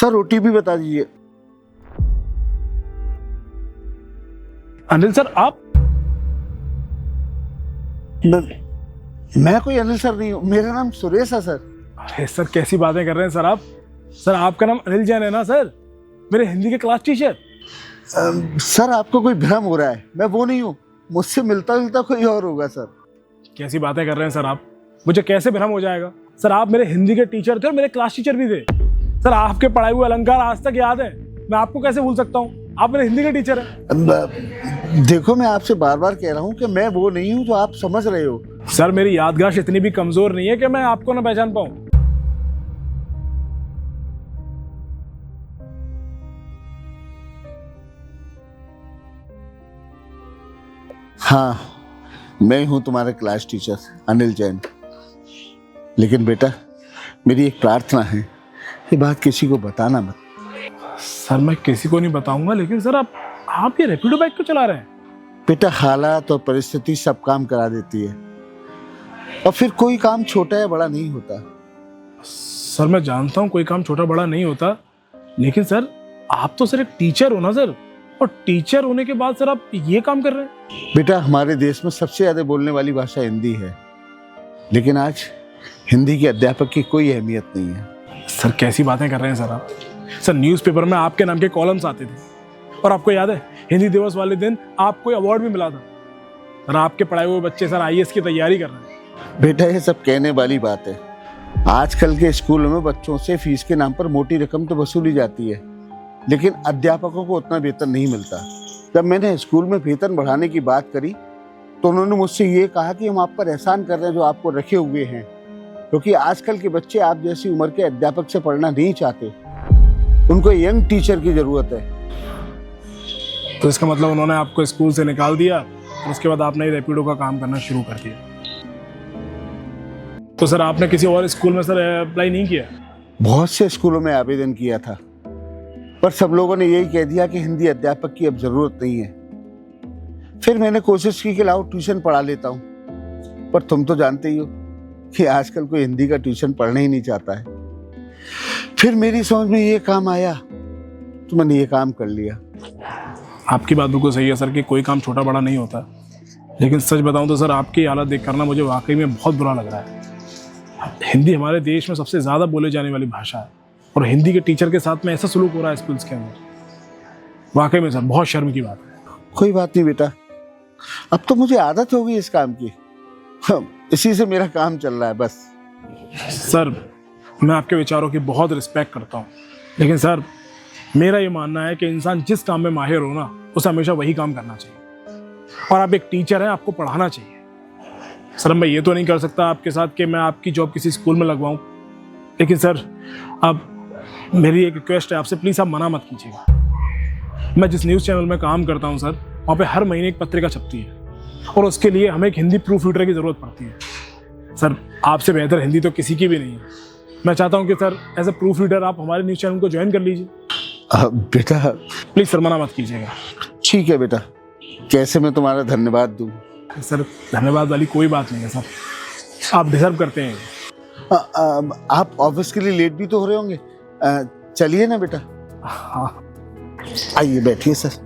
Sir OTP बता दीजिए। Anil sir आप? मैं कोई अनिल सर नहीं हूँ, मेरा नाम सुरेश है सर। अरे सर कैसी बातें कर रहे हैं सर आप? सर आपका नाम अनिल जैन है ना सर? मेरे हिंदी के क्लास टीचर। सर आपको कोई भ्रम हो रहा है, मैं वो नहीं हूँ, मुझसे मिलता जुलता कोई और होगा सर। कैसी बातें कर रहे हैं सर आप? मुझे कैसे भ्रम हो जाएगा? सर आप मेरे हिंदी के टीचर थे और मेरे क्लास टीचर भी थे। सर आपके पढ़ाए हुए अलंकार आज तक याद है, मैं आपको कैसे भूल सकता हूँ? आप मेरे हिंदी के टीचर हैं। देखो मैं आपसे बार बार कह रहा हूँ कि मैं वो नहीं हूँ जो आप समझ रहे हो। सर मेरी याददाश्त इतनी भी कमजोर नहीं है कि मैं आपको ना पहचान पाऊँ। हाँ, मैं हूँ तुम्हारे क्लास टीचर अनिल जैन। लेकिन बेटा मेरी एक प्रार्थना है, ये बात किसी को बताना मत। सर मैं किसी को नहीं बताऊंगा, लेकिन सर आप ये रैपिडो बाइक क्यों चला रहे हैं? बेटा हालात और परिस्थिति सब काम करा देती है, और फिर कोई काम छोटा या बड़ा नहीं होता। सर मैं जानता हूँ कोई काम छोटा बड़ा नहीं होता, लेकिन सर आप तो सर एक टीचर हो ना सर, और टीचर होने के बाद सर आप ये काम कर रहे हैं। बेटा हमारे देश में सबसे ज्यादा बोलने वाली भाषा हिंदी है, लेकिन आज हिंदी के अध्यापक की कोई अहमियत नहीं है। सर कैसी बातें कर रहे हैं सर आप? सर न्यूज़पेपर में आपके नाम के कॉलम्स आते थे, और आपको याद है हिंदी दिवस वाले दिन आपको अवार्ड भी मिला था। सर आपके पढ़ाए हुए बच्चे सर आईएएस की तैयारी कर रहे हैं। बेटा ये सब कहने वाली बात है, आजकल के स्कूलों में बच्चों से फीस के नाम पर मोटी रकम तो वसूली जाती है, लेकिन अध्यापकों को उतना वेतन नहीं मिलता। जब मैंने स्कूल में वेतन बढ़ाने की बात करी तो उन्होंने मुझसे ये कहा कि हम आप पर एहसान कर रहे हैं जो आपको रखे हुए हैं, क्योंकि आजकल के बच्चे आप जैसी उम्र के अध्यापक से पढ़ना नहीं चाहते, उनको यंग टीचर की जरूरत है। तो इसका मतलब उन्होंने आपको स्कूल से निकाल दिया और उसके बाद आपने रैपिडो का काम करना शुरू कर दिया। तो सर आपने किसी और स्कूल में सर अप्लाई नहीं किया? बहुत से स्कूलों में आवेदन किया था, पर सब लोगों ने यही कह दिया कि हिंदी अध्यापक की अब जरूरत नहीं है। फिर मैंने कोशिश की कि लाओ ट्यूशन पढ़ा लेता हूँ, पर तुम तो जानते ही हो कि आजकल कोई हिंदी का ट्यूशन पढ़ना ही नहीं चाहता है। फिर मेरी समझ में ये काम आया तो मैंने ये काम कर लिया। आपकी बात बिल्कुल सही है सर कि कोई काम छोटा बड़ा नहीं होता, लेकिन सच बताऊं तो सर आपकी हालत देख कर ना मुझे वाकई में बहुत बुरा लग रहा है। हिंदी हमारे देश में सबसे ज़्यादा बोले जाने वाली भाषा है, और हिंदी के टीचर के साथ में ऐसा सलूक हो रहा है स्कूल्स के अंदर, वाकई में सर बहुत शर्म की बात है। कोई बात नहीं बेटा, अब तो मुझे आदत हो गई इस काम की, इसी से मेरा काम चल रहा है बस। सर मैं आपके विचारों की बहुत रिस्पेक्ट करता हूँ, लेकिन सर मेरा ये मानना है कि इंसान जिस काम में माहिर हो ना उसे हमेशा वही काम करना चाहिए, और आप एक टीचर हैं, आपको पढ़ाना चाहिए। सर मैं ये तो नहीं कर सकता आपके साथ कि मैं आपकी जॉब किसी स्कूल में लगवाऊँ, लेकिन सर अब मेरी एक रिक्वेस्ट है आपसे, प्लीज़ आप मना मत कीजिएगा। मैं जिस न्यूज़ चैनल में काम करता हूँ सर, वहाँ पे हर महीने एक पत्रिका छपती है, और उसके लिए हमें एक हिंदी प्रूफ रीडर की ज़रूरत पड़ती है। सर आपसे बेहतर हिंदी तो किसी की भी नहीं है। मैं चाहता हूँ कि sir as a proof reader आप हमारे न्यूज़ चैनल को ज्वाइन कर लीजिए। बेटा प्लीज़ सर मना मत कीजिएगा। ठीक है बेटा, कैसे मैं तुम्हारा धन्यवाद दूँ? सर धन्यवाद वाली कोई बात नहीं है सर, आप डिजर्व करते हैं। आप ऑफिस के लिए लेट भी तो हो रहे होंगे, चलिए ना बेटा। हाँ आइए बैठिए सर।